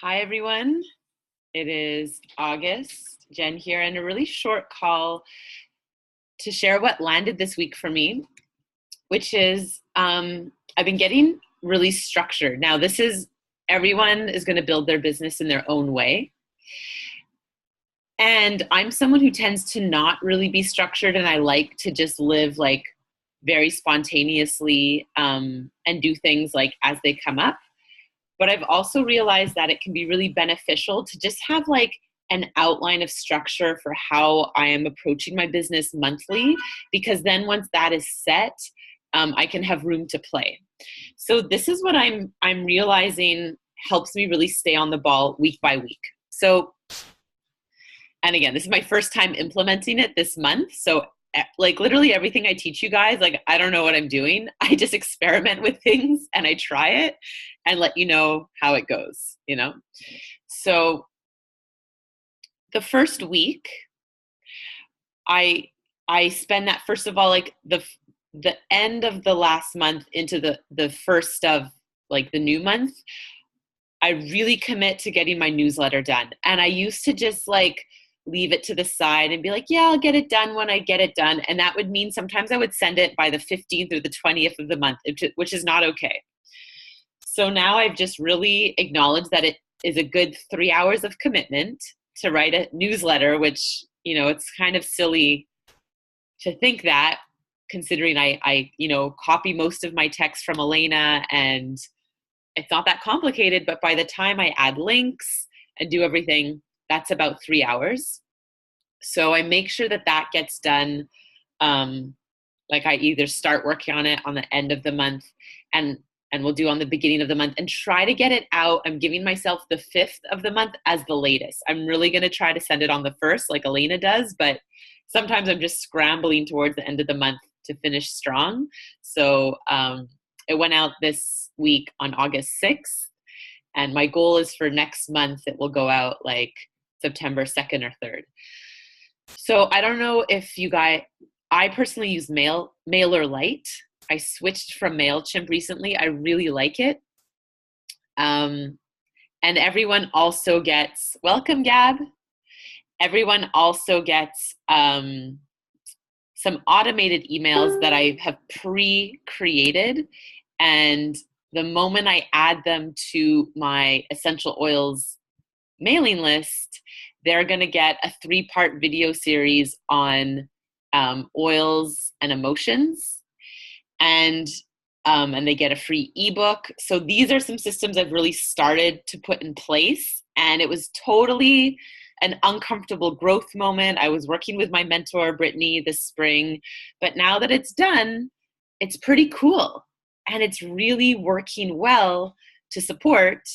Hi, everyone. It is August. Jen here, and a really short call to share what landed this week for me, which is I've been getting really structured. Now, this is everyone is going to build their business in their own way. And I'm someone who tends to not really be structured, and I like to just live like very spontaneously and do things like as they come up. But I've also realized that it can be really beneficial to just have like an outline of structure for how I am approaching my business monthly, because then once that is set, I can have room to play. So this is what I'm realizing helps me really stay on the ball week by week. So, and again, this is my first time implementing it this month. So like literally everything I teach you guys, like I don't know what I'm doing. I just experiment with things and I try it and let you know how it goes, you know? So the first week, I spend that first of all, like the end of the last month into the first of like the new month, I really commit to getting my newsletter done. And I used to just like leave it to the side and be like, yeah, I'll get it done when I get it done. And that would mean sometimes I would send it by the 15th or the 20th of the month, which is not okay. So now I've just really acknowledged that it is a good 3 hours of commitment to write a newsletter, which, you know, it's kind of silly to think that considering I copy most of my text from Elena and it's not that complicated, but by the time I add links and do everything, that's about 3 hours. So I make sure that that gets done. Like I either start working on it on the end of the month and we'll do on the beginning of the month and try to get it out. I'm giving myself the 5th of the month as the latest. I'm really going to try to send it on the 1st like Elena does, but sometimes I'm just scrambling towards the end of the month to finish strong. So it went out this week on August 6th. And my goal is for next month, it will go out like September 2nd or 3rd. So I don't know if you guys, I personally use MailerLite. I switched from MailChimp recently. I really like it. And everyone also gets, welcome Gab. Everyone also gets some automated emails that I have pre-created. And the moment I add them to my essential oils mailing list, they're going to get a 3-part video series on oils and emotions, and they get a free ebook. So these are some systems I've really started to put in place, and it was totally an uncomfortable growth moment. I was working with my mentor, Brittany, this spring, but now that it's done, it's pretty cool. And it's really working well to support,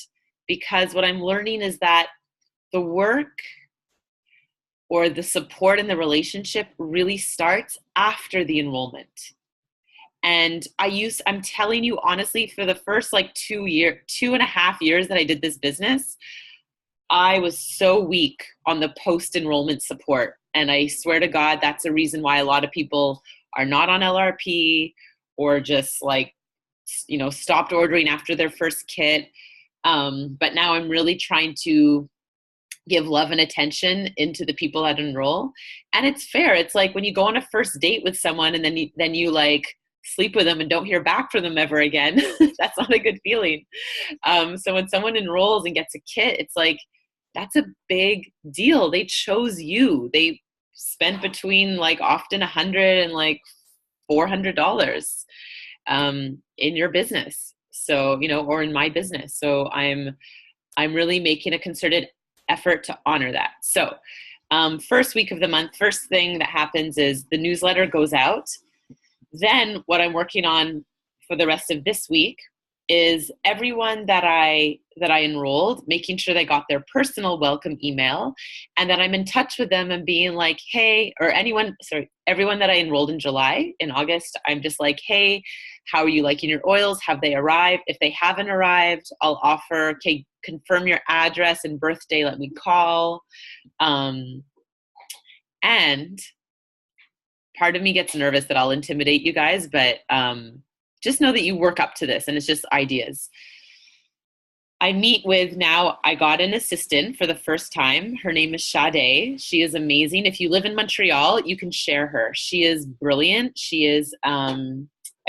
because what I'm learning is that the work or the support in the relationship really starts after the enrollment. And I'm telling you honestly, for the first like 2.5 years that I did this business, I was so weak on the post-enrollment support. And I swear to God, that's a reason why a lot of people are not on LRP or just like, you know, stopped ordering after their first kit. But now I'm really trying to give love and attention into the people that enroll. And it's fair. It's like when you go on a first date with someone and then you like sleep with them and don't hear back from them ever again. That's not a good feeling. So when someone enrolls and gets a kit, it's like, that's a big deal. They chose you. They spent between like often $100 and like $400 in your business. So, you know, or in my business. So I'm really making a concerted effort to honor that. So first week of the month, first thing that happens is the newsletter goes out. Then what I'm working on for the rest of this week is everyone that I enrolled, making sure they got their personal welcome email, and that I'm in touch with them and being like, hey, or everyone that I enrolled in July, in August, I'm just like, hey, how are you liking your oils? Have they arrived? If they haven't arrived, I'll offer, okay, confirm your address and birthday, let me call. And part of me gets nervous that I'll intimidate you guys, but just know that you work up to this and it's just ideas. I meet with now, I got an assistant for the first time. Her name is Sade. She is amazing. If you live in Montreal, you can share her. She is brilliant. She is, I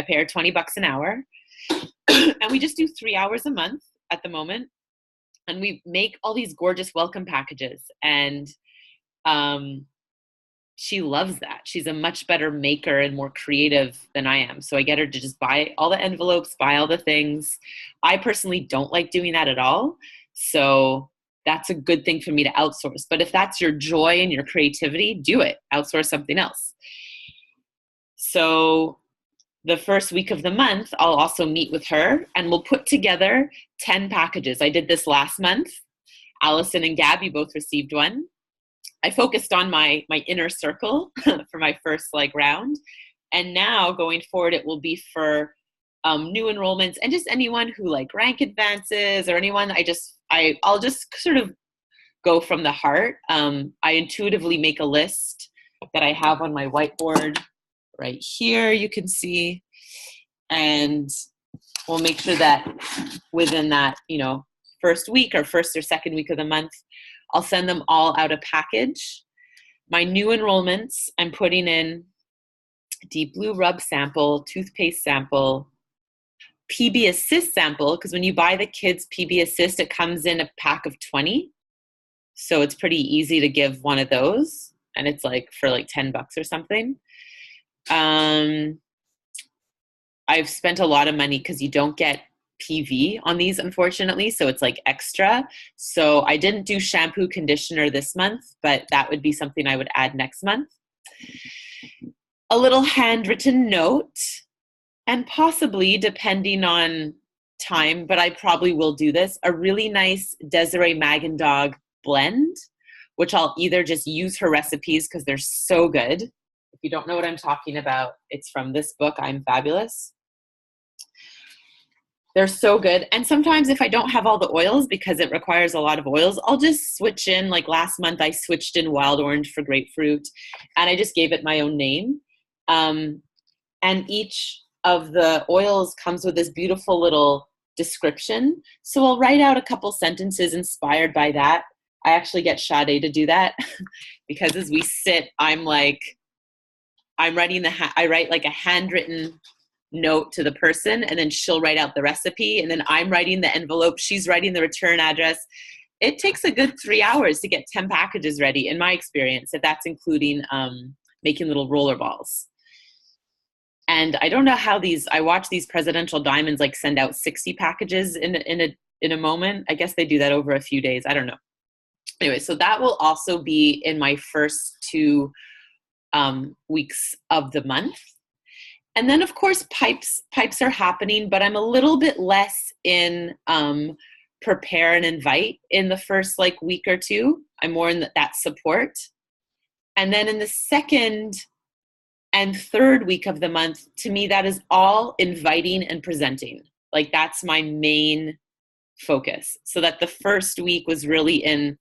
pay her $20 an hour. And we just do 3 hours a month at the moment. And we make all these gorgeous welcome packages. And she loves that. She's a much better maker and more creative than I am. So I get her to just buy all the envelopes, buy all the things. I personally don't like doing that at all. So that's a good thing for me to outsource. But if that's your joy and your creativity, do it. Outsource something else. So the first week of the month, I'll also meet with her and we'll put together 10 packages. I did this last month. Allison and Gabby both received one. I focused on my inner circle for my first round. And now going forward, it will be for new enrollments and just anyone who rank advances or anyone. I'll just sort of go from the heart. I intuitively make a list that I have on my whiteboard right here, you can see. And we'll make sure that within that, first week or first or second week of the month, I'll send them all out a package. My new enrollments, I'm putting in Deep Blue Rub sample, toothpaste sample, PB Assist sample, because when you buy the kids PB Assist, it comes in a pack of 20. So it's pretty easy to give one of those. And it's for $10 or something. I've spent a lot of money because you don't get PV on these, unfortunately. So it's extra. So I didn't do shampoo conditioner this month, but that would be something I would add next month. A little handwritten note, and possibly, depending on time, but I probably will do this, a really nice Desiree Magandog blend, which I'll either just use her recipes because they're so good. If you don't know what I'm talking about, it's from this book, I'm Fabulous. They're so good. And sometimes if I don't have all the oils, because it requires a lot of oils, I'll just switch in. Last month, I switched in wild orange for grapefruit, and I just gave it my own name. And each of the oils comes with this beautiful little description. So I'll write out a couple sentences inspired by that. I actually get Sade to do that because as we sit, I'm writing I write a handwritten note to the person, and then she'll write out the recipe, and then I'm writing the envelope, she's writing the return address. It takes a good 3 hours to get 10 packages ready, in my experience, if that's including making little roller balls. And I don't know how I watch these Presidential Diamonds send out 60 packages in a moment. I guess they do that over a few days. I don't know. Anyway, so that will also be in my first 2 weeks of the month. And then, of course, pipes are happening, but I'm a little bit less in prepare and invite in the first week or 2. I'm more in that support. And then in the second and third week of the month, to me, that is all inviting and presenting. That's my main focus. So that the first week was really in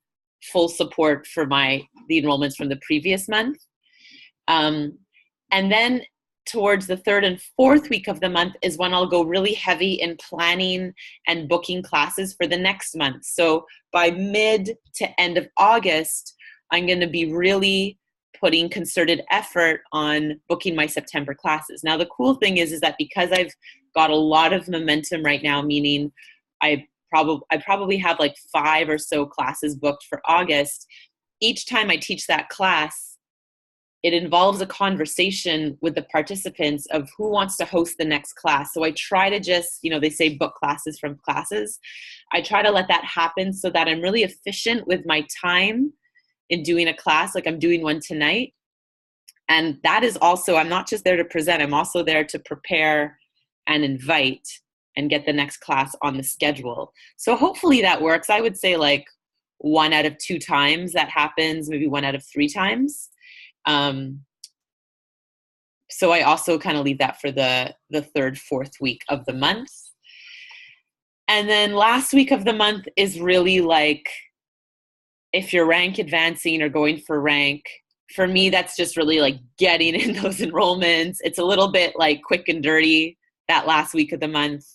full support for the enrollments from the previous month. And then towards the third and fourth week of the month is when I'll go really heavy in planning and booking classes for the next month. So by mid to end of August, I'm going to be really putting concerted effort on booking my September classes. Now, the cool thing is that because I've got a lot of momentum right now, meaning I probably have 5 or so classes booked for August, each time I teach that class, it involves a conversation with the participants of who wants to host the next class. So I try to just, they say book classes from classes. I try to let that happen so that I'm really efficient with my time in doing a class. I'm doing one tonight. And that is also, I'm not just there to present, I'm also there to prepare and invite and get the next class on the schedule. So hopefully that works. I would say 1 out of 2 times that happens, maybe 1 out of 3 times. So I also kind of leave that for the third, fourth week of the month. And then last week of the month is really if you're rank advancing or going for rank, for me, that's just really getting in those enrollments. It's a little bit quick and dirty that last week of the month.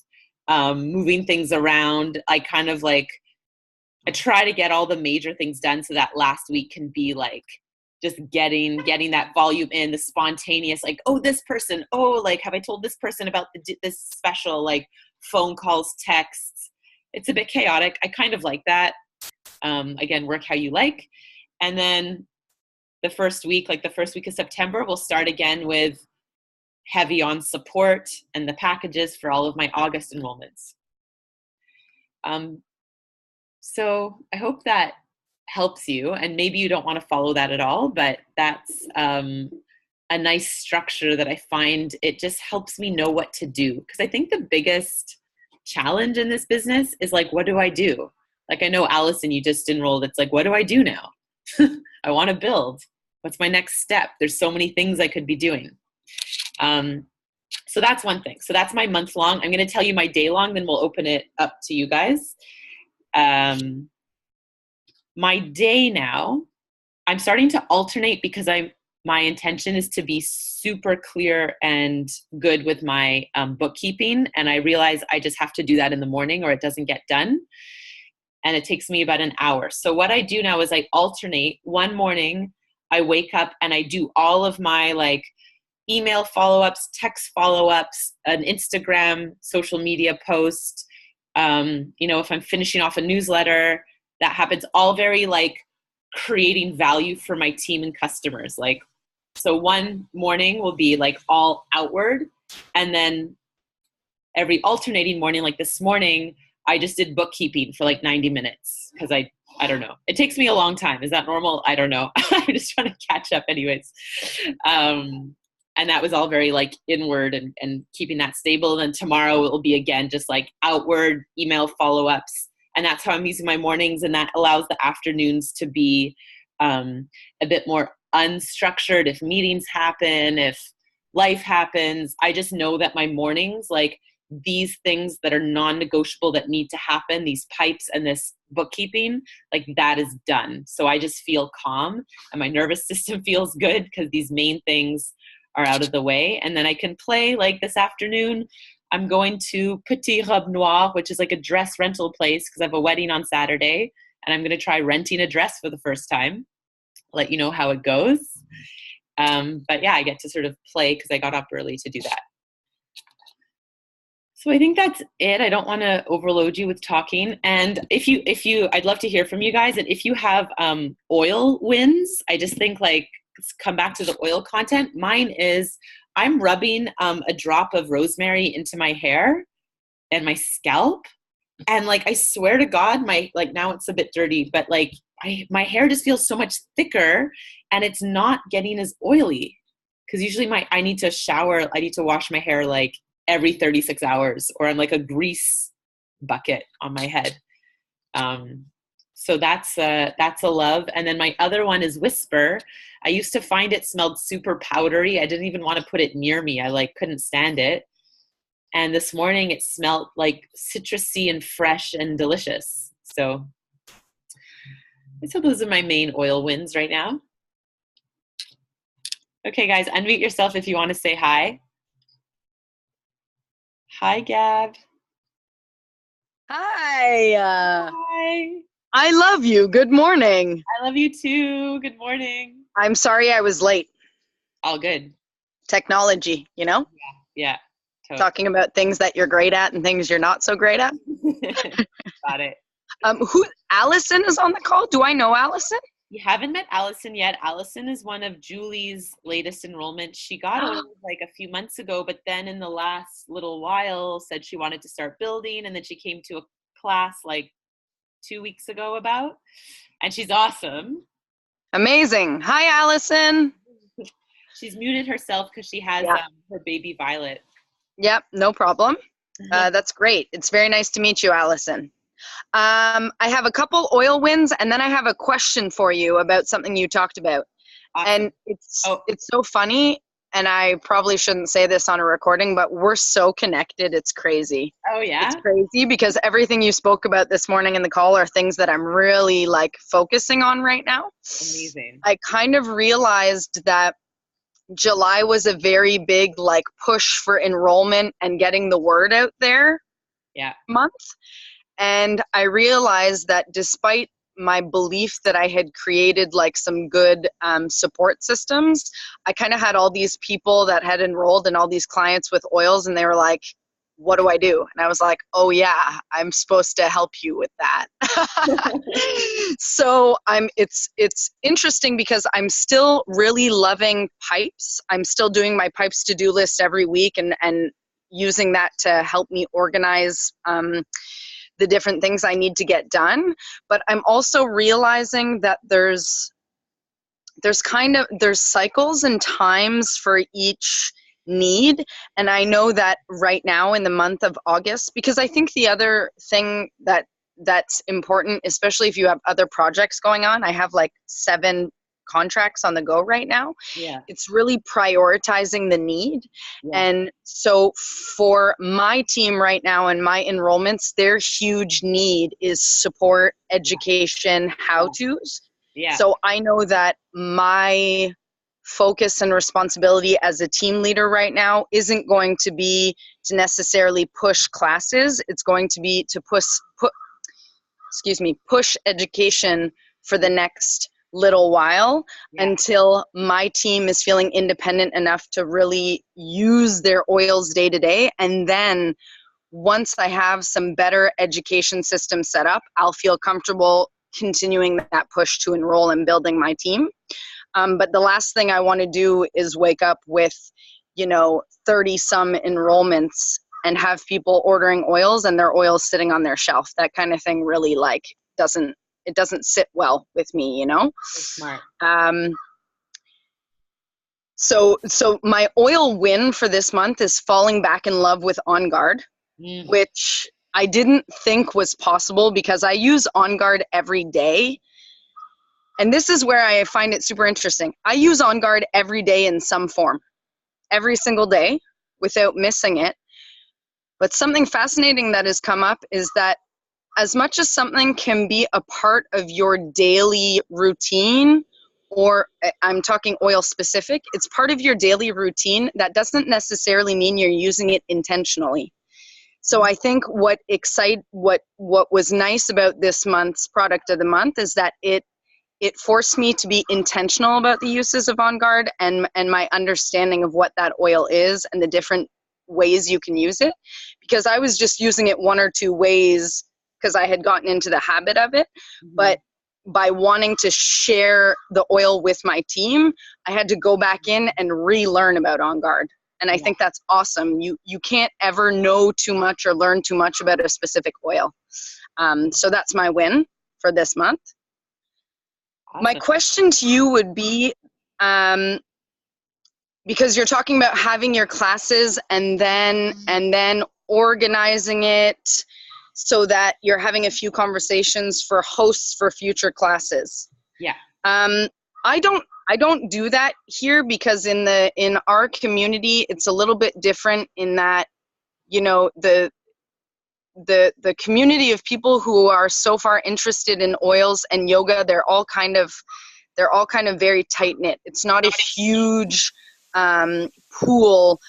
moving things around. I kind of like, I try to get all the major things done so that last week can be like just getting that volume in, the spontaneous, like, oh, this person, oh, like, have I told this person about this special, like, phone calls, texts. It's a bit chaotic. I kind of like that. Again, work how you like. And then the first week of September, we'll start again with heavy on support and the packages for all of my August enrollments. So I hope that helps you, and maybe you don't want to follow that at all, but that's a nice structure that I find it just helps me know what to do. Because I think the biggest challenge in this business is like, what do I do? Like, I know, Allison, you just enrolled. It's like, what do I do now? I want to build. What's my next step? There's so many things I could be doing. So that's one thing. So that's my month long. I'm going to tell you my day long, then we'll open it up to you guys. My day now, I'm starting to alternate because my intention is to be super clear and good with my bookkeeping. And I realize I just have to do that in the morning or it doesn't get done. And it takes me about an hour. So what I do now is I alternate. One morning I wake up and I do all of my like email follow-ups, text follow-ups, an Instagram, social media post. If I'm finishing off a newsletter, that happens all very like creating value for my team and customers. Like, so one morning will be like all outward. And then every alternating morning, like this morning, I just did bookkeeping for like 90 minutes because I don't know. It takes me a long time. Is that normal? I don't know. I'm just trying to catch up anyways. And that was all very like inward and keeping that stable. And then tomorrow it will be again, just like outward email follow-ups. And that's how I'm using my mornings. And that allows the afternoons to be a bit more unstructured. If meetings happen, if life happens, I just know that my mornings, like these things that are non-negotiable that need to happen, these pipes and this bookkeeping, like that is done. So I just feel calm and my nervous system feels good because these main things are out of the way. And then I can play. Like this afternoon, I'm going to Petit Robe Noire, which is like a dress rental place because I have a wedding on Saturday. And I'm going to try renting a dress for the first time. Let you know how it goes. But yeah, I get to sort of play because I got up early to do that. So I think that's it. I don't want to overload you with talking. And if you, I'd love to hear from you guys. And if you have oil wins, I just think like, come back to the oil content. Mine is I'm rubbing a drop of rosemary into my hair and my scalp. And like, I swear to God, now it's a bit dirty, but like my hair just feels so much thicker and it's not getting as oily. Cause usually I need to shower. I need to wash my hair like every 36 hours or I'm like a grease bucket on my head. So that's a love. And then my other one is Whisper. I used to find it smelled super powdery. I didn't even want to put it near me. I like couldn't stand it. And this morning it smelled like citrusy and fresh and delicious. So those are my main oil wins right now. Okay, guys, unmute yourself if you want to say hi. Hi, Gab. Hi. Hi. I love you. Good morning. I love you too. Good morning. I'm sorry I was late. All good. Technology, you know? Yeah. Totally. Talking about things that you're great at and things you're not so great at. Got it. Allison is on the call? Do I know Allison? You haven't met Allison yet. Allison is one of Julie's latest enrollments. She got old like a few months ago, but then in the last little while said she wanted to start building. And then she came to a class like 2 weeks ago and she's awesome. Amazing. Hi, Allison. She's muted herself because she has her baby Violet. Yep, no problem. That's great. It's very nice to meet you, Allison. I have a couple oil wins, and then I have a question for you about something you talked about. Awesome. And it's so funny, and I probably shouldn't say this on a recording, but we're so connected. It's crazy. Oh, yeah? It's crazy because everything you spoke about this morning in the call are things that I'm really, like, focusing on right now. Amazing. I kind of realized that July was a very big, like, push for enrollment and getting the word out there. Yeah. month. And I realized that despite my belief that I had created like some good support systems, I kind of had all these people that had enrolled and all these clients with oils, and they were like, what do I do? And I was like, oh yeah, I'm supposed to help you with that. So it's interesting because I'm still really loving pipes. I'm still doing my pipes to-do list every week and using that to help me organize the different things I need to get done. But I'm also realizing that there's cycles and times for each need. And I know that right now in the month of August, because I think the other thing that's important, especially if you have other projects going on, I have like 7 contracts on the go right now. Yeah. It's really prioritizing the need. Yeah. And so for my team right now and my enrollments, their huge need is support, education, how-tos. Yeah. So I know that my focus and responsibility as a team leader right now isn't going to be to necessarily push classes. It's going to be to push education for the next little while until my team is feeling independent enough to really use their oils day to day. And then once I have some better education system set up, I'll feel comfortable continuing that push to enroll and building my team. But the last thing I want to do is wake up with, 30 some enrollments and have people ordering oils and their oils sitting on their shelf. That kind of thing really doesn't sit well with me, That's smart. So my oil win for this month is falling back in love with On Guard, which I didn't think was possible because I use On Guard every day. And this is where I find it super interesting. I use On Guard every day in some form, every single day without missing it. But something fascinating that has come up is that as much as something can be a part of your daily routine, or I'm talking oil specific, it's part of your daily routine, that doesn't necessarily mean you're using it intentionally. So I think what was nice about this month's product of the month is that it forced me to be intentional about the uses of On Guard and my understanding of what that oil is and the different ways you can use it. Because I was just using it 1 or 2 ways because I had gotten into the habit of it. But by wanting to share the oil with my team, I had to go back in and relearn about On Guard. And I think that's awesome. You can't ever know too much or learn too much about a specific oil. So that's my win for this month. Awesome. My question to you would be, because you're talking about having your classes and then organizing it so that you're having a few conversations for hosts for future classes. Yeah. I don't do that here because in our community it's a little bit different in that, the community of people who are so far interested in oils and yoga, they're all kind of very tight knit. It's not a huge pool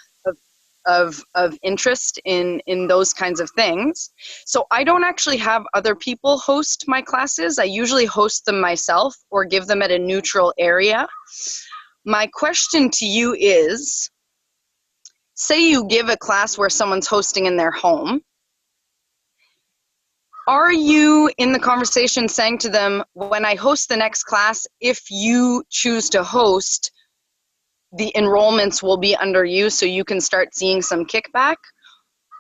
of interest in those kinds of things. So I don't actually have other people host my classes. I usually host them myself or give them at a neutral area. My question to you is, say you give a class where someone's hosting in their home. Are you in the conversation saying to them, when I host the next class, if you choose to host, the enrollments will be under you so you can start seeing some kickback?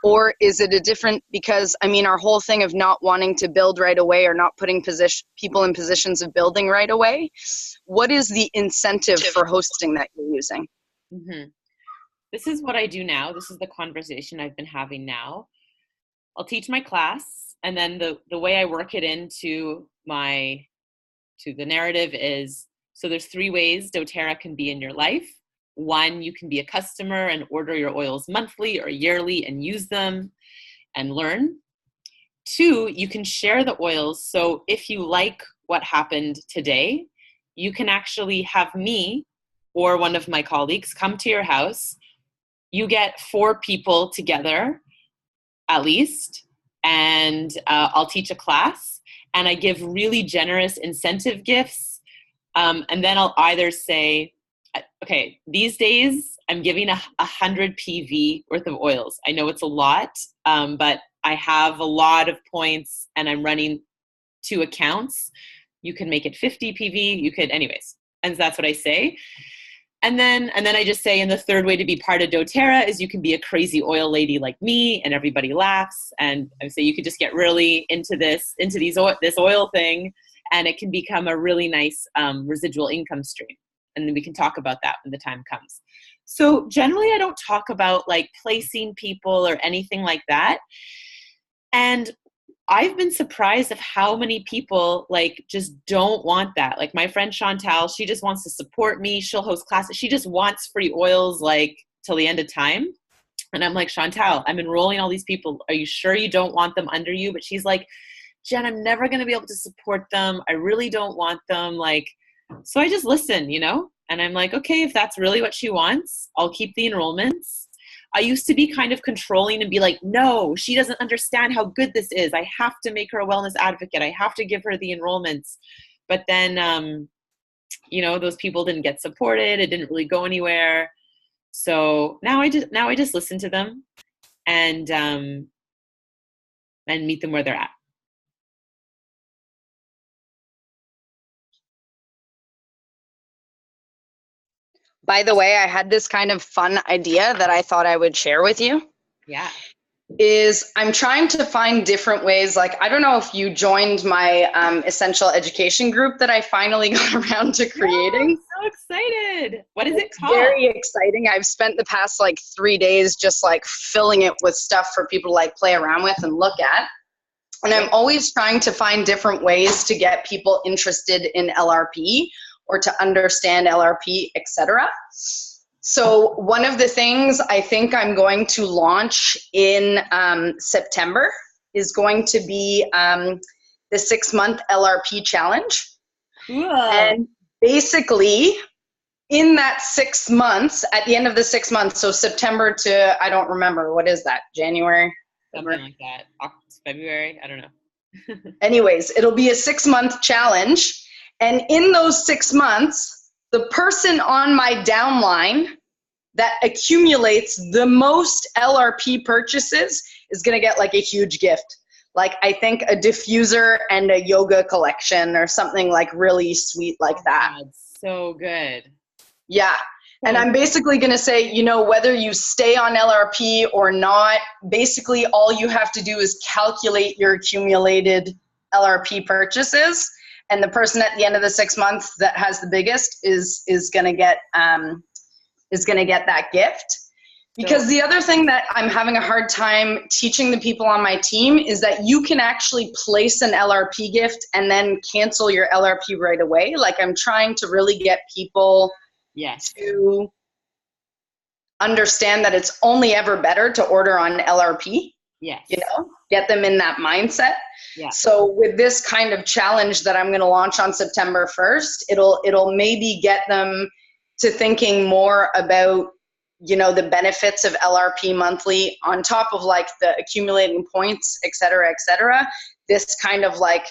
Or is it a different, because our whole thing of not wanting to build right away or not putting people in positions of building right away, what is the incentive for hosting that you're using? This is what I do now. This is the conversation I've been having now. I'll teach my class, and then the way I work it into the narrative is, so there's 3 ways doTERRA can be in your life. 1, you can be a customer and order your oils monthly or yearly and use them and learn. 2, you can share the oils. So if you like what happened today, you can actually have me or one of my colleagues come to your house. You get 4 people together, at least, and I'll teach a class, and I give really generous incentive gifts. And then I'll either say, okay, these days I'm giving 100 PV worth of oils. I know it's a lot, but I have a lot of points and I'm running 2 accounts. You can make it 50 PV. You could, anyways. And that's what I say. And then I just say, and the third way to be part of doTERRA is you can be a crazy oil lady like me, and everybody laughs. And I say you could just get really into this oil thing, and it can become a really nice residual income stream. And then we can talk about that when the time comes. So generally, I don't talk about like placing people or anything like that. And I've been surprised of how many people like just don't want that. Like my friend Chantal, she just wants to support me. She'll host classes. She just wants free oils like till the end of time. And I'm like, Chantal, I'm enrolling all these people. Are you sure you don't want them under you? But she's like, Jen, I'm never going to be able to support them. I really don't want them. Like, so I just listen, you know? And I'm like, okay, if that's really what she wants, I'll keep the enrollments. I used to be kind of controlling and be like, no, she doesn't understand how good this is. I have to make her a wellness advocate. I have to give her the enrollments. But then, you know, those people didn't get supported. It didn't really go anywhere. So now I just listen to them and meet them where they're at. By the way, I had this kind of fun idea that I thought I would share with you. Yeah. Is I'm trying to find different ways. Like, I don't know if you joined my essential education group that I finally got around to creating. Oh, I'm so excited. What is it called? Very exciting. I've spent the past like 3 days just like filling it with stuff for people to like play around with and look at. And I'm always trying to find different ways to get people interested in LRP or to understand LRP, etc. So one of the things I think I'm going to launch in September is going to be the 6-month LRP challenge. Cool. And basically, in that 6 months, at the end of the 6 months, so September to, I don't remember, what is that, January? Something like that. February, I don't know. Anyways, it'll be a 6-month challenge. And in those 6 months, the person on my downline that accumulates the most LRP purchases is going to get like a huge gift. Like I think a diffuser and a yoga collection or something like really sweet like that. God, so good. Yeah. And I'm basically going to say, you know, whether you stay on LRP or not, basically all you have to do is calculate your accumulated LRP purchases. And the person at the end of the 6 months that has the biggest is going to get that gift. Because the other thing that I'm having a hard time teaching the people on my team is that you can actually place an LRP gift and then cancel your LRP right away. Like I'm trying to really get people to understand that it's only ever better to order on LRP. Yes. You know, get them in that mindset. Yeah. So with this kind of challenge that I'm going to launch on September 1st, it'll maybe get them to thinking more about, you know, the benefits of LRP monthly on top of like the accumulating points, et cetera, et cetera. This kind of like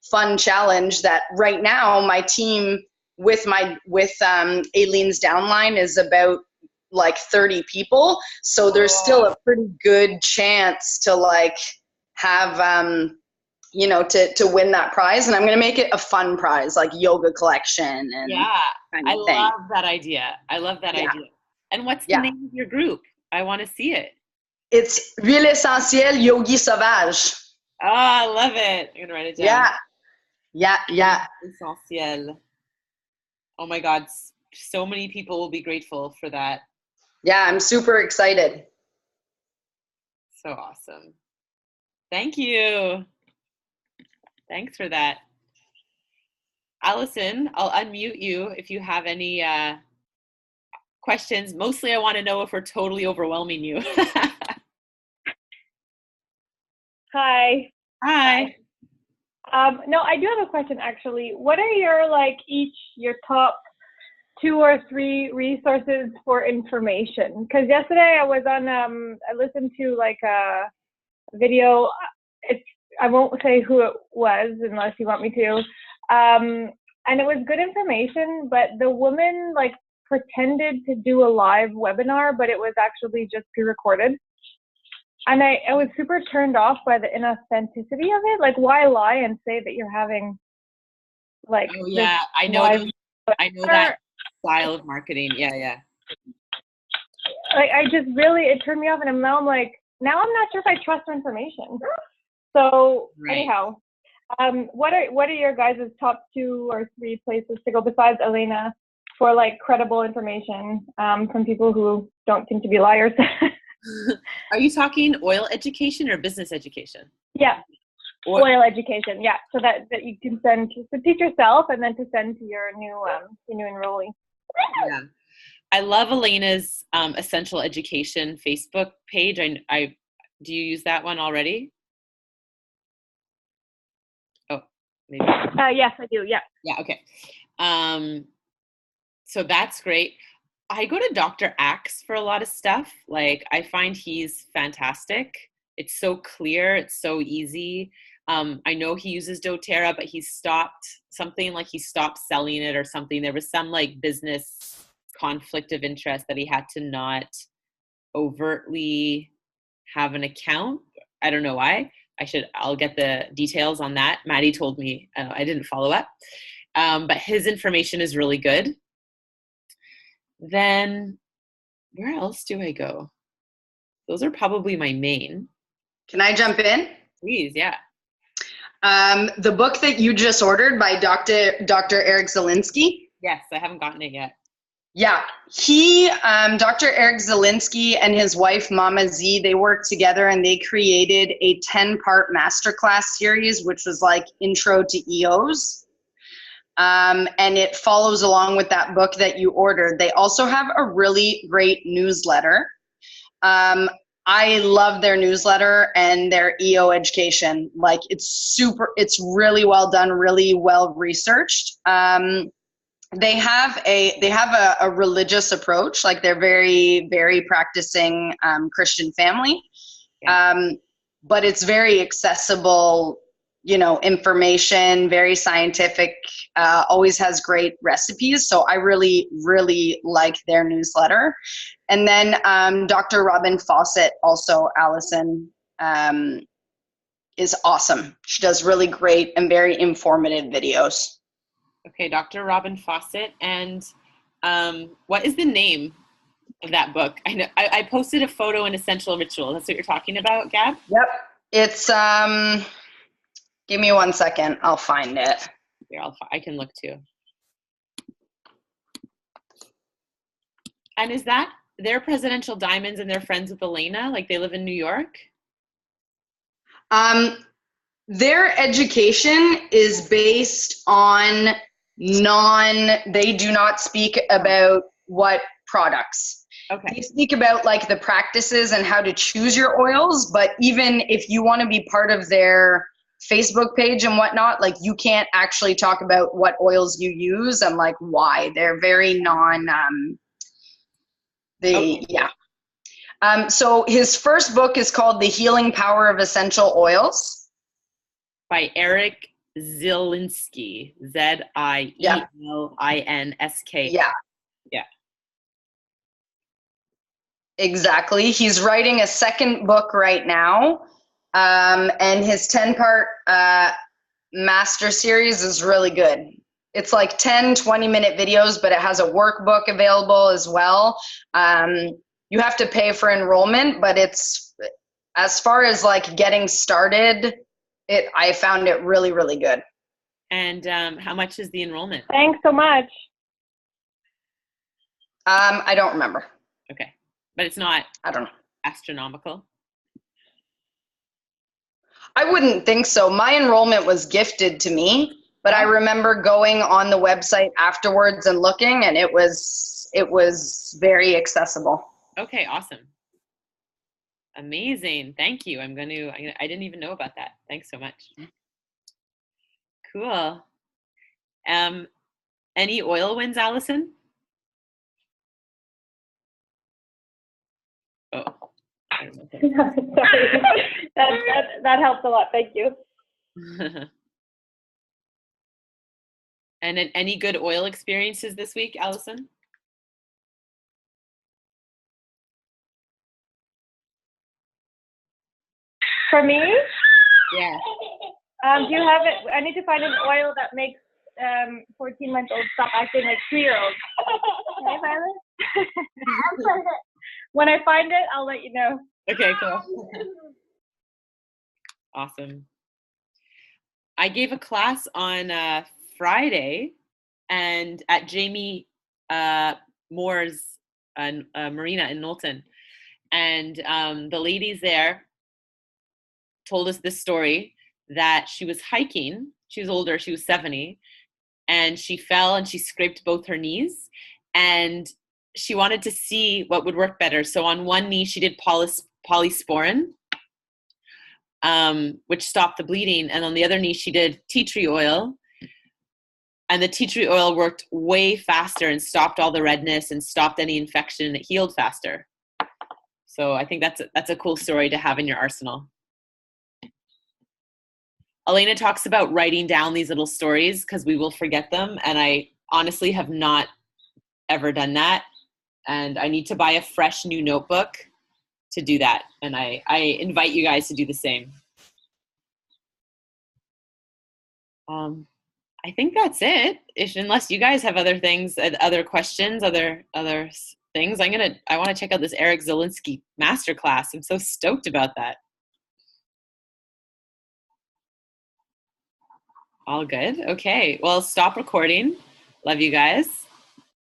fun challenge that right now my team with Aileen's downline is about like 30 people. So there's still a pretty good chance to like have, you know, to win that prize. And I'm going to make it a fun prize, like yoga collection and kind of thing. Love that idea. I love that idea. And what's the name of your group? I want to see it. It's Huile Essentielle Yogi Sauvage. Oh, I love it. I'm going to write it down. Yeah. Essentielle. Oh my God. So many people will be grateful for that. Yeah, I'm super excited. So awesome. Thank you. Thanks for that. Allison, I'll unmute you if you have any questions. Mostly I want to know if we're totally overwhelming you. Hi. Hi. No, I do have a question actually. What are your top 2 or 3 resources for information? Because yesterday I was on, I listened to like a video I won't say who it was unless you want me to. And it was good information, but the woman like pretended to do a live webinar, but it was actually just pre-recorded. And I was super turned off by the inauthenticity of it. Like, why lie and say that you're having like? Oh yeah, I know. I know that style of marketing. Yeah, yeah. Like, it turned me off, and now I'm not sure if I trust her information. So anyhow, what are your guys' top 2 or 3 places to go besides Elena for like credible information from people who don't seem to be liars? Are you talking oil education or business education? Yeah, oil education. Yeah, so that you can send to teach yourself and then to send to your new enrollee. Yeah, I love Elena's Essential Education Facebook page. I do you use that one already? Oh, maybe. Yes, I do. Yeah. Yeah. Okay. So that's great. I go to Dr. Axe for a lot of stuff. Like, I find he's fantastic. It's so clear. It's so easy. I know he uses doTERRA, but he stopped selling it or something. There was some like business conflict of interest that he had to not overtly have an account. I don't know why. I'll get the details on that. Maddie told me. I didn't follow up. But his information is really good. Then where else do I go? Those are probably my main. Can I jump in? Please, yeah. The book that you just ordered by Dr. Eric Zielinski. Yes, I haven't gotten it yet. Yeah, Dr. Eric Zielinski and his wife, Mama Z, they worked together and they created a 10-part masterclass series, which was like Intro to EOS. And it follows along with that book that you ordered. They also have a really great newsletter. I love their newsletter and their EO education. Like, it's really well done, really well researched. They have a religious approach. Like, they're very, very practicing Christian family. Yeah. But it's very accessible, information, very scientific, always has great recipes. So I really, really like their newsletter. And then Dr. Robin Fawcett, also, Allison, is awesome. She does really great and very informative videos. Okay, Dr. Robin Fawcett. And what is the name of that book? I know I posted a photo in Essential Ritual. That's what you're talking about, Gab? Yep. It's give me 1 second. I'll find it. Here, I can look too. And is that their Presidential Diamonds and they're friends with Elena? Like, they live in New York? Their education is based on they do not speak about what products. Okay. They speak about like the practices and how to choose your oils, but even if you want to be part of their Facebook page and whatnot, like, you can't actually talk about what oils you use and like why. They're very Okay. yeah. So his first book is called The Healing Power of Essential Oils. By Eric Zielinski. Zielinski. Yeah. Yeah. Exactly. He's writing a second book right now. And his 10-part master series is really good. It's like 10, 20-minute videos, but it has a workbook available as well. You have to pay for enrollment, but it's, as far as like getting started, I found it really, really good. And how much is the enrollment? Thanks so much. I don't remember. Okay. But it's not, I don't know, astronomical? I wouldn't think so. My enrollment was gifted to me, but I remember going on the website afterwards and looking, and it was very accessible. Okay, awesome. Amazing. Thank you. I didn't even know about that. Thanks so much. Cool. Any oil wins, Allison? Oh, Sorry. That helps a lot. Thank you. And any good oil experiences this week, Allison? For me? Yeah. Do you have it? I need to find an oil that makes 14-month-olds stop acting like 3-year-olds. Okay, Violet? I'll find it. When I find it, I'll let you know. Okay, cool. Awesome. I gave a class on Friday, and at Jamie Moore's marina in Knowlton, and the ladies there told us this story that she was hiking. She was older. She was 70, and she fell and she scraped both her knees, and she wanted to see what would work better. So on one knee, she did polysporin, which stopped the bleeding. And on the other knee, she did tea tree oil. And the tea tree oil worked way faster and stopped all the redness and stopped any infection, and it healed faster. So I think that's a cool story to have in your arsenal. Elena talks about writing down these little stories because we will forget them. And I honestly have not ever done that. And I need to buy a fresh new notebook to do that. And I invite you guys to do the same. I think that's it. Unless you guys have other things, other questions, other things, I want to check out this Eric Zielinski masterclass. I'm so stoked about that. All good. Okay. Well, stop recording. Love you guys.